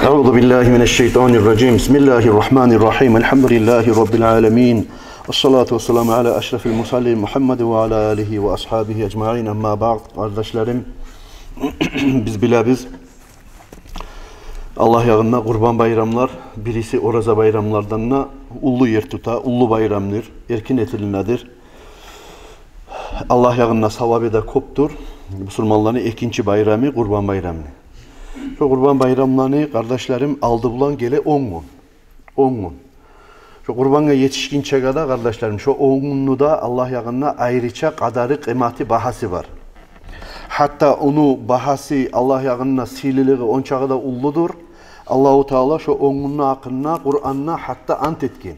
Euzu billahi mineşşeytanirracim. Bismillahirrahmanirrahim. Elhamdülillahi rabbil alamin. Essalatu vesselamu ala eşrefil murselin Muhammed ve ala alihi ve ashabihi ecmaîn. Amma ba'd. Kardeşlerim, biz Allah yağında Kurban bayramlar, birisi Oraza bayramlardan ullu yer tuta, ullu bayramdır, erkin etilinədir. Allah yağında savabı da koptur. Müslümanların ikinci bayramı Kurban bayramı. Şu Kurban bayramlarını kardeşlerim aldı bulan gele 10 gün. 10 gün. Şu Kurban'a yetişkinçe kadar kardeşlerim şu 10 günü da Allah yağında ayrıca kadarı kıymeti bahası var. Hatta onu bahası Allah yağında sililiği onçağı da ulludur. Allahu Teala şu 10 günün hakkında Kur'an'na hatta ant etkin.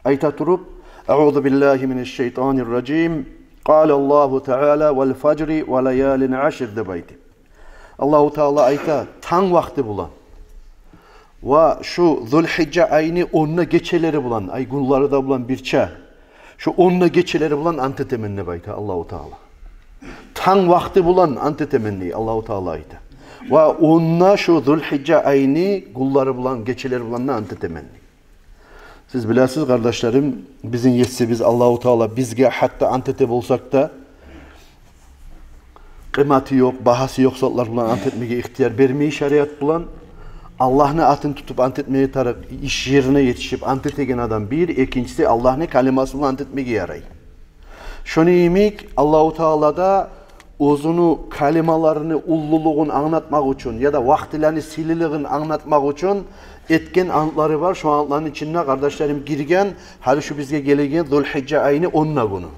Ayta turup Euzu billahi mineşşeytanirracim. Qala Allahu Teala vel fecri ve layalin aşr debaydi. Allahu Teala ayta tan vakti bulan ve şu Zulhicce ayını onunla geçeleri bulan, ay günleri da bulan birçe, şu onunla geçeleri bulan antetemenni bayta Allahu Teala. Tan vakti bulan antetemenni Allahu Teala ayta. Ve onunla şu Zulhicce ayını günleri bulan, geçeleri bulanla antetemenni. Siz biləsiniz kardeşlerim, bizim yetsi biz Allahu Teala bizge hatta antete bolsak da kıymeti yok, bahası yok zatlar bulan ant etmeye ihtiyar vermeyi şeriat bulan Allah'ın atını tutup ant etmeye tarık iş yerine yetişip ant etegen adam bir, ikincisi Allah'ın kaliması bulan ant etmeye yaray. Şunu yemek Allahu Teala'da özünü kalimalarını ulluluğunu anlatmak için ya da vaktilerini sililiğini anlatmak için etken antları var. Şu antların içinde kardeşlerim girgen hali şu bizge gelegen Zulhicce ayını 10'na günü.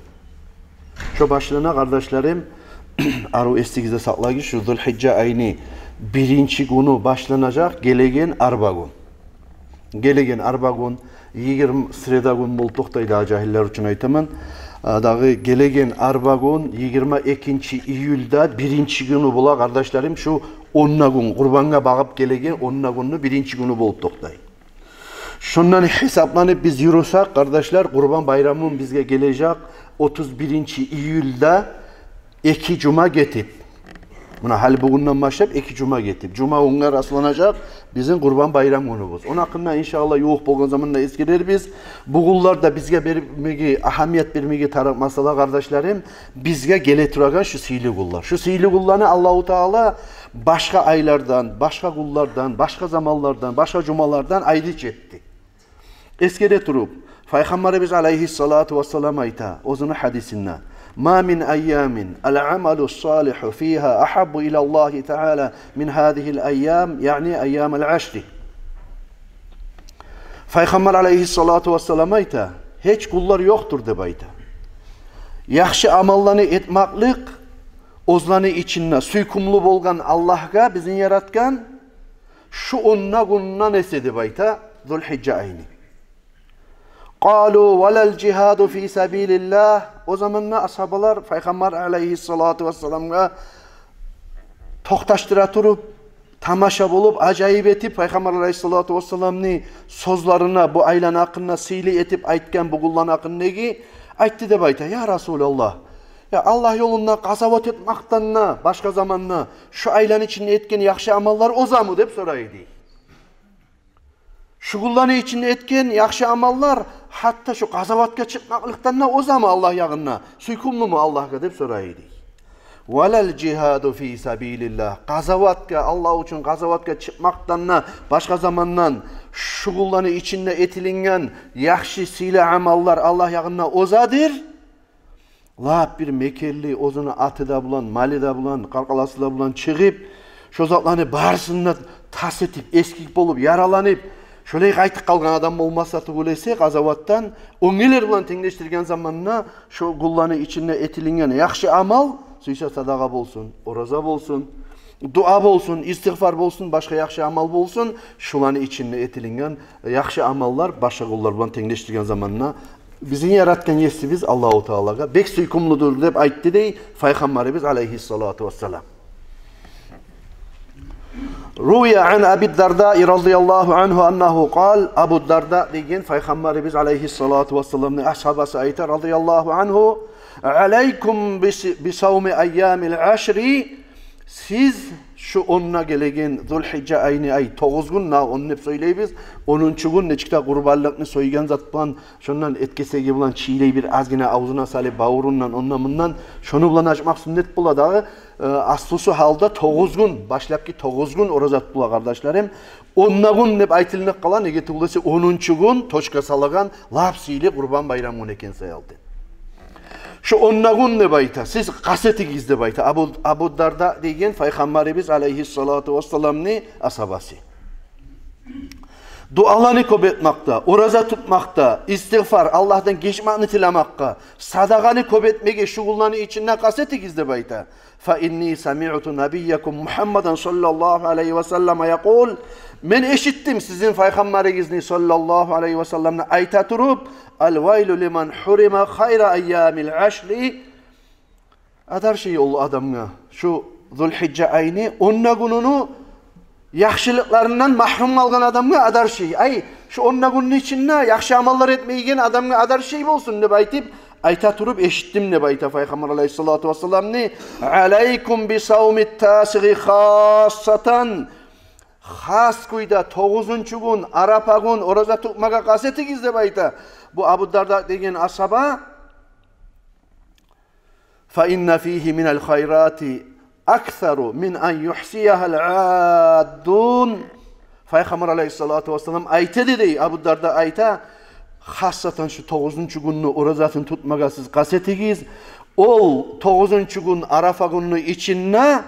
Şu başlığına kardeşlerim Aru estigizde saklayın şu Zulhicce ayını birinci günü başlanacak gelegen arba gün. Gelegen arba gün 20 sırada gün bultuqtaydı cahiller için aytamın. Dağı gelegen arba gün 22 iyulda birinci günü bula kardeşlerim şu 10'na gün Kurban'a bağıp gelegen 10'na günü birinci günü bultuqtay. Şundan hesaplanıp biz yürüsek kardeşler Kurban bayramının bizge gelecek 31 iyulda 2 cuma getip. Buna hali bugünden başlayıp 2 cuma getip. Cuma onlar aslanacak bizim Kurban bayram günümüz. Onun hakkında inşallah yoğuk bolgan zamanında eskiler biz. Bugünler da bizge vermegi, ahamiyet vermegi taraf masala kardeşlerim bizge geletiragan şu sihirli kullar. Şu sihirli kullarını Allahu Teala başka aylardan, başka kullardan, başka zamanlardan, başka cumalardan ayrıç etti. Eskide turup Peygamberimiz aleyhissalatu vesselam ayta ozunu hadisinden Ma min ayyamin al-amalu salihu fiha ahabbu ila Allah Teala min hadihil ayyam yani ayyamul aşri. Peygamber aleyhissalatu vesselam ayta hiç kullar yoktur de bayta. Yaxşı amallarını etmaklık ozlanı içinde suykumlu bolgan Allah'a bizim yaratgan şu onna gunna nesedi bayta Zulhicce ayını. قالوا ولا الجهاد في سبيل الله. O zamanla ashabalar Peygamber aleyhissalatu vesselam'a toxtaştıra turup tamaşa bulup acayip etip Peygamber aleyhissalatu vesselam'ın sözlerine bu aylan hakkında sili etip aytken bu kullan hakkında negi ayttı de bayta ya Resulallah ya Allah yolunda gazavat etmaktanna başka zamanla şu aylan içinde etken yaxşı amallar o zamı dep soraydı. Şu kullanı içinde etken yaxşı amallar hatta şu gazavatga çıkmaklıktan da o zaman Allah yağına suykumlu mu Allah'a dep soraydı. Velel cihadu fi sabilillah. Gazavatka Allah için gazavatka çıkmaktan da başka zamandan şu kullanı içinde etilingen yaxşı sile amallar Allah yağına ozadır. Lap bir mekelli ozunu atı da bulan, mali da bulan, kalkalası da bulan çıkıp şu zatlarını barsında tas etip eskik bolup yaralanıp şöyle kaytık kalgan adam olmazsa tugulese gazavattan öngüler bulan tengleştirgen zamanına şu kullanı içinde etilingen yaxşı amal suysa sadaqa bolsun, oraza bolsun, dua bolsun, istiğfar bolsun, başka yaxşı amal bolsun şulanı içinde etilingen yaxşı amallar başka kullar bulan tengleştirgen zamanına bizim yaratgan yesimiz Allahu Teala'ga bek suykumludur dep aytdı dey Peygamberimiz aleyhissalatu vesselam. Ruya an Abi Darda radıyallahu anhu annahu qal Abu Darda degen Peygamberimiz aleyhissalatu vesselam'ın ashabası ayta radıyallahu anhu aleykum bi savmi ayyamil aşri siz şu 10'una gelegen Zulhicce ayını ay 9 gün na onu hep söyleybiz. 10. gün neçikta qurbanlıkni soygan zat bilan şondan etkesegi bilan çiğley bir azgina ağzına salip bavurundan ondan bundan şonu bilan açmak sünnet buladağı aslısı halda 9 gün başlapki 9 gün orazat bula kardeşlerim. 10'na gün dep aytılınıp kalan ege tugulası 10. gün toşka salagan lapsili qurban bayramı eken sayaldı. Şu 10'na gün ne bayta? Siz kasetingiz de bayta. Abu Darda degen Peygamberimiz aleyhissalatu vesselam'ni asabası. Dualarını köp etmekte, oraza tutmakta, istiğfar, Allah'tan geçmekni tilamakta, sadakani köp etmege şugullarını içinden kasetingiz de bayta. Fa inni sami'tu nabiyyakum Muhammeden sallallahu aleyhi ve sellem yaqul. Men eşittim sizin Peygamberinizni sallallahu aleyhi ve sellem'ne ayta turup el-vaylu liman hurima hayra ayyamil aşri. Adar şey ol adamga. Şu Zulhicce ayını 10'na gününü yaxşılıklarından mahrum kalgan adamga adar şey. Ay şu 10'na günün içinde yaxşı amallar etmeyigen adamga adar şey olsun dep aytıp ayta turup eşittim ne bayta Peygamber aleyhissalatu vesselam ne aleykum bi savmit tasigi khassatan xas kuyda 9. gün Arapa gün oraza tutmaga kasetingiz de bayta. Bu Abu Darda degen asaba fa inna fihi min al hayrati aktharu min an yuhsiyaha al addun. Peygamber aleyhissalatu vesselam aytedi dey Abu Darda ayta hassatan şu 9. gününü orazatın tutmaga siz kasetingiz ol 9. gün Arafa günü içinde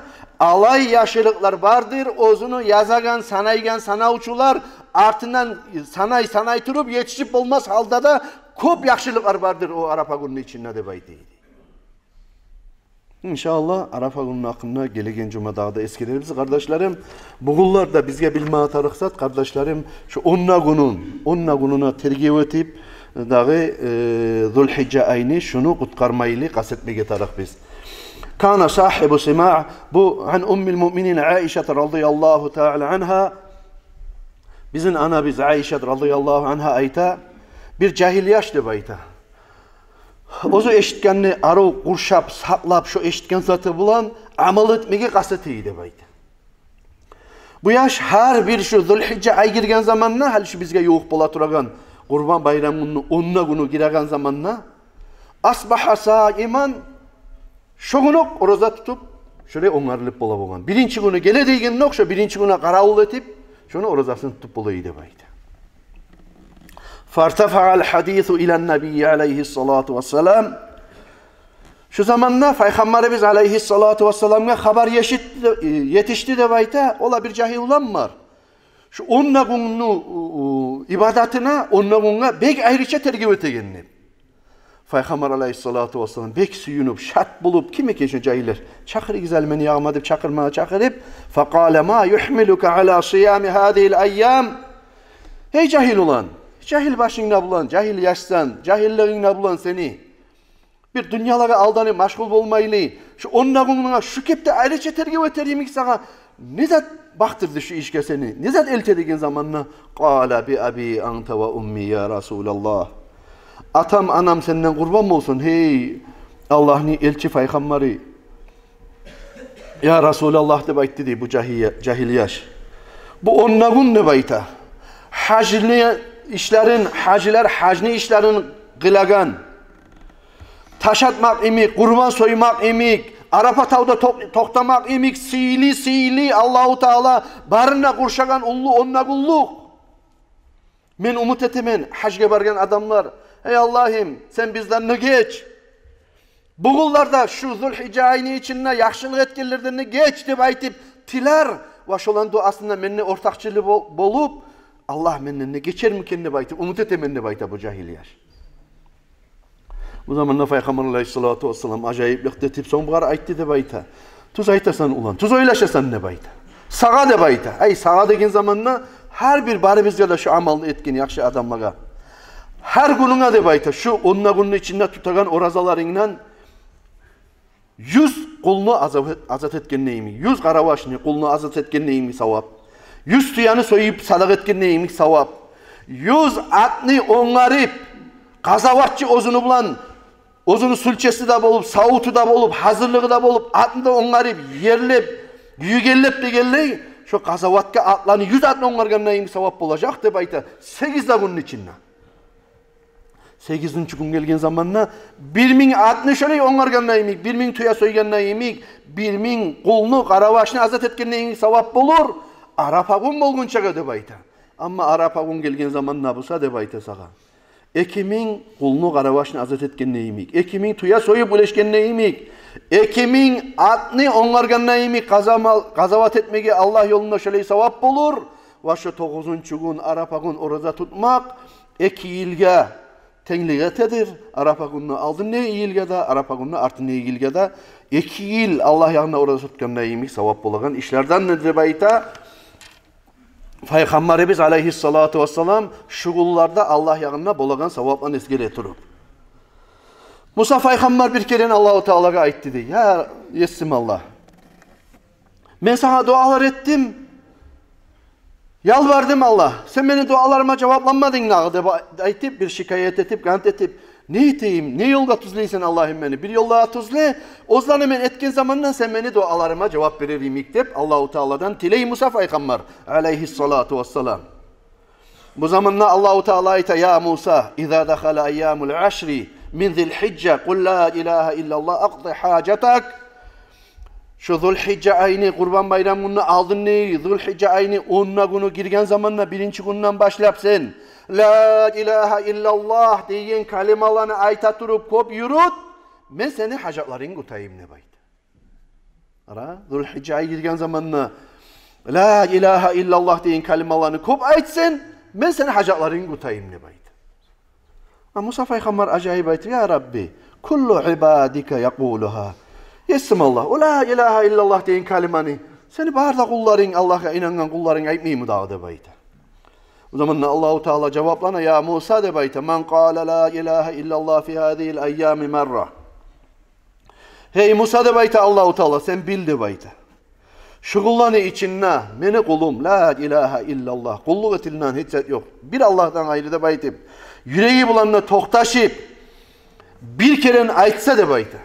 alay yaşılıklar vardır. Ozunu yazagan, sanaygan sanavçular artından sanay turup yetişip olmaz halda da köp yaxşılıklar vardır o Arafa günü içinde de baytıydı. İnşallah Arafa günü hakkında gelegen cumadağda eskilerimiz kardeşlerim. Bugullar da bizge bilme atarıksat kardeşlerim şu 10'na gününe tergiv etip dağı Zulhicce ayını şunu kutkarmaylı kasetmege tarık biz. Kana sahibu sima' bu an ummil müminin Aişe radıyallahu ta'ala anha bizim anabız Aişe radıyallahu anha ayta bir cahiliyaş de bayta. Ozu eşitkenni arı kurşap saklap şu eşitken zatı bulan amal etmege kasetiydi bayta. Bu yaş her bir şu Zulhicce ay girgen zamanna hal şu bizge yoğuk bola turagan Kurban bayramının 10'na günü giregen zamanna asbaha saiman şoğunuk oraza tutup şöyle onarılıp bola boğan. Birinci günü gele deygen nok şu birinci günü karavul etip şunu orazasını tutup bolaydı bayta. Fartafa'al hadithu ilen nebiyyi aleyhissalatu vesselam. Şu zamanla Peygamberimiz aleyhissalatu vesselam'a haber yetişti de bayta. Ola bir cahil ulan var. Şu 10'na günü ibadetine 10'na günü bek ayrıca tergib etegenini. Peygamber aleyhissalatu vesselam bek suyunup şat bulup kim eken şu cahiller? Çakır güzel meni yağmadıp çakırmaya çakırıp فَقَالَ مَا يُحْمِلُكَ عَلَى صِيَامِ هَذِهِ الْاَيَّامِ. Hey cahil ulan, cahil başına bulan, cahil yaşsan, cahilliğine bulan seni. Bir dünyalara aldanıp maşgul olmaylı. Şu 10'na gününe şu kepte ayrıca tergib etelim ki sana ne zat baktırdı şu işke seni? Ne zat eltediğin zamanla? قَالَ بِأَبِي أَنْتَ وَأُمِّي يَا رَسُولَ اللّٰهِ. Atam anam senden kurban mı olsun? Hey Allah'ın elçi peygamberi. Ya Resulallah de bayt dedi bu cahiliyaş. Bu 10'na gün ne bayta? Hacli işlerin, haciler hacni işlerin kılagan. Taş atmak imik, kurban soymak imik, Arafa tavda toktamak imik, sili Allahu Teala barına kurşagan ullu 10'na günlük. Men umut etemen hacge bargan adamlar. Ey Allah'ım sen bizden ne geç. Bugullarda şu Zulhicce ayını içinde yaxşılık etkilerden geç dep aytıp tiler. Ve şolan duasında menne ortakçılığı bolup Allah menden ne geçer mi kendine baytıp umut etemen ne bayta bu cahiliyaş. Bu zamanla Peygamber aleyhissalatu vesselam acayiplik detip son buğar aytti de bayta. Tuz aytasan ulan, tuz oylaşasan ne bayta. Sağa de bayta. Ay sağa degen zamanla her bir barımızda da şu amalını etkin yaxşı adamlara. Her gününe de bayta şu 10'na günün içinde tutagan orazalarından 100 kulunu azat etken neymi? 100 karavaşını kulunu azat etken neymi savap? 100 tüyanı soyup sadak etken neymi savap? 100 atını ongarıp kazavatçı ozunu bulan ozunu sülçesi de bolup, savutu da bolup, hazırlığı da bolup, atını da ongarıp, yerlep, Güyü gellep de gelley, şu gazavatka atlanı 100 atla onlarganayım sevap olacak dep ayta. 8 günün içinde. 8. gün gelgen zamanna 1060 şöyle onlarganayım, 1000 tuya soyganayım, 1000 kulunu Qaravaşını azat etkenayım sevap olur. Arafa gün bolgunça dep ayta. Amma Arafa gün gelgen zamanna busa dep ayta sağa. 2000 kulunu Qaravaşını azat etkenayım, 2000 tuya soyup uleşkenayım. 2000 atni onlarganayım gazavat etmege Allah yolunda şöyle sevap olur. Ve şu 9. gün Arafa gün orada tutmak 2 yılga tenliğe tedir. Arafa gününü aldın ne yılga da, Arafa gününü artın ne yılga da 2 yıl Allah yanına orada tutkanayım sevap bolagan işlerden nedir bayta? Peygamberimiz aleyhissalatu vesselam şugullarda Allah yanına bolagan sevapla esgele turup. Musa Peygamber bir kere Allah-u Teala'ya ayet dedi. Ya yesim Allah. Ben sana dualar ettim. Yalvardım Allah. Sen benim dualarıma cevaplanmadın ayetip bir şikayet etip gant etip ne eteyim? Ne yolga tuzleysen Allah'ım beni? Bir yolla tuzle. O zaman hemen etken zamanla sen beni dualarıma cevap veririm iktip Allah-u Teala'dan tiley Musa Peygamber aleyhissalatu vesselam. Bu zamanla Allah-u Teala ayet ya Musa İza dakhala ayyamul aşri min zilhicce kul la ilahe illallah aqdi hacetak. Şu Zulhicce ayını Kurban Bayramı'nı aldın ne? Zulhicce ayını 10'na günü girgen zamanla 1. günden başlap sen la ilahe illallah deyen kalimalarını ayta turup kop yürüt. Ben seni hacatların kutayım ne baydı. Ara Zulhicce ayı girgen zamanla la ilahe illallah deyen kalimalarını kop aytsın. Ben seni hacatların kutayım ne baydı. Ama Musa Peygamber acayip aytı ya Rabbi kullu ibadike yakuluha. Yesim Allah, o la ilahe illallah deyin kalimani. Seni barda kulların, Allah'a inanan kulların aytmayı mı dağı debaydı. O zaman Allah-u Teala cevaplana ya Musa debaydı. Men kâle la ilahe illallah fi hâzihil eyyâmi merra. Hey Musa debaydı Allah-u Teala sen bil debaydı. Şugullanı içinna, meni kulum la ilahe illallah. Kulluk etilinden hiç yok. Bir Allah'tan ayrı debaydı. Yüreği bulanla toktaşıp bir kere aytsa debaydı.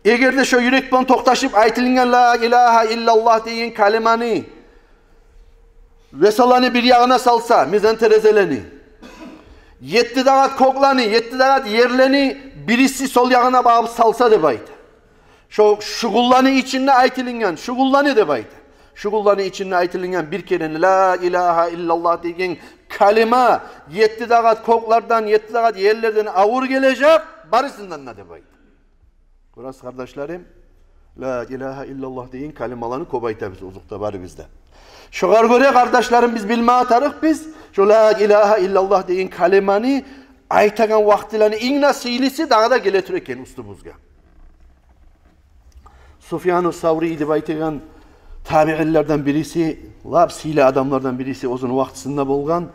Eğer de şu yürek bilen toktaşıp aytılgan la ilahe illallah deyin kalimani vesalanı bir yağına salsa mizan terezeleni 7 dağat koklanı 7 dağat yerleni birisi sol yağına bağıp salsa debaydı. Şu şugullanı içinde aytılgan şugullanı debaydı. Şugullanı içinde aytılgan bir kere la ilahe illallah deyin kalima 7 dağat koklardan 7 dağat yerlerden avur gelecek barısından ne debaydı. Burası kardeşlerim, la ilahe illallah deyin kalimalarını kobayta biz uzukta bari bizde. Şu göre kardeşlerim biz bilme atarık biz, şu la ilahe illallah deyin kalimani aytagan vaktilerini inna silisi dağda geletüreken üstümüzge. Sufyan-ı Savri'ydi baytagan tabi'illerden birisi, lab sile adamlardan birisi uzun vaktisinde bulgan.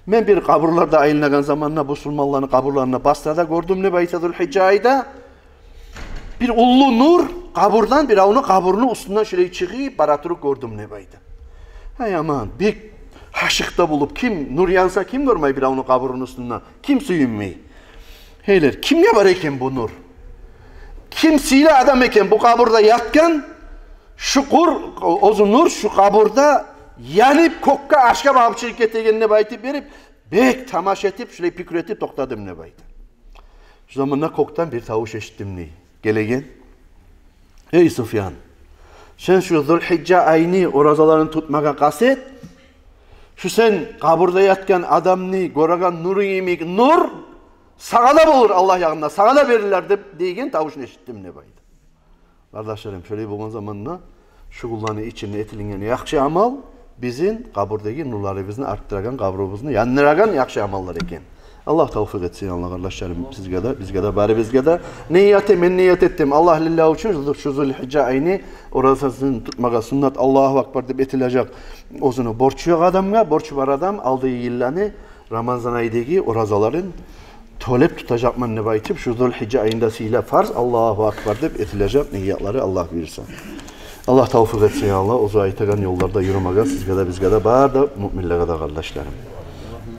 Ben bir kaburlarda ayınagan zamanla Müslümanların kaburlarına Basra'da gördüm ne baytadır Hicay'da. Bir ullu nur kaburdan bir onu kaburunun üstünden şöyle çıkıp baraturuk gördüm ne baydı. Hay aman bir haşıkta bulup kim nur yansa kim görmeyi bir onu kaburunun üstünden kim suyunmayı. Heyler kim ne var eken bu nur? Kim sile adam eken bu kaburda yatkan şu ozu nur şu kaburda yanıp kokka aşka bağıp şirket egenine baytıp verip bek tamaş etip şöyle pükretip toktadım ne baydı. Şu zamanla koktan bir tavuş eşittim ne? Gelegen. Ey Sufyan. Sen şu Zulhicce ayını orazalarını tutmaya kaset. Şu sen kaburda yatkan adamını göragan nuru yemek nur sağa da bulur Allah yanında. Sağa da verirler degen tavuşunu eşittim ne baydı. Kardeşlerim şöyle bulgan zamanla şu kullanı içinde etilingen yakşı amal bizim kaburdaki nurlarımızın arttıragan kabrımızın yandıragan yakşı amallar eken. Allah tevfik etsin Allah kardeşlerim bizge de bari bizge de men niyet ettim Allah lillah için şu Zulhicce ayını orasını tutmaga sünnet Allahu Akbar deb etilecek ozunu borçu yok adamga borçu var adam aldığı yıllarını Ramazan ayındaki orazaların tolep tutacakman ne baytip şu Zulhicce ayında sile farz Allahu Akbar deb etilecek niyetleri Allah verirse. Allah tevfik etsin Allah o ayetagan yollarda yürümege sizge de bizge de bari da müminlere de kardeşlerim.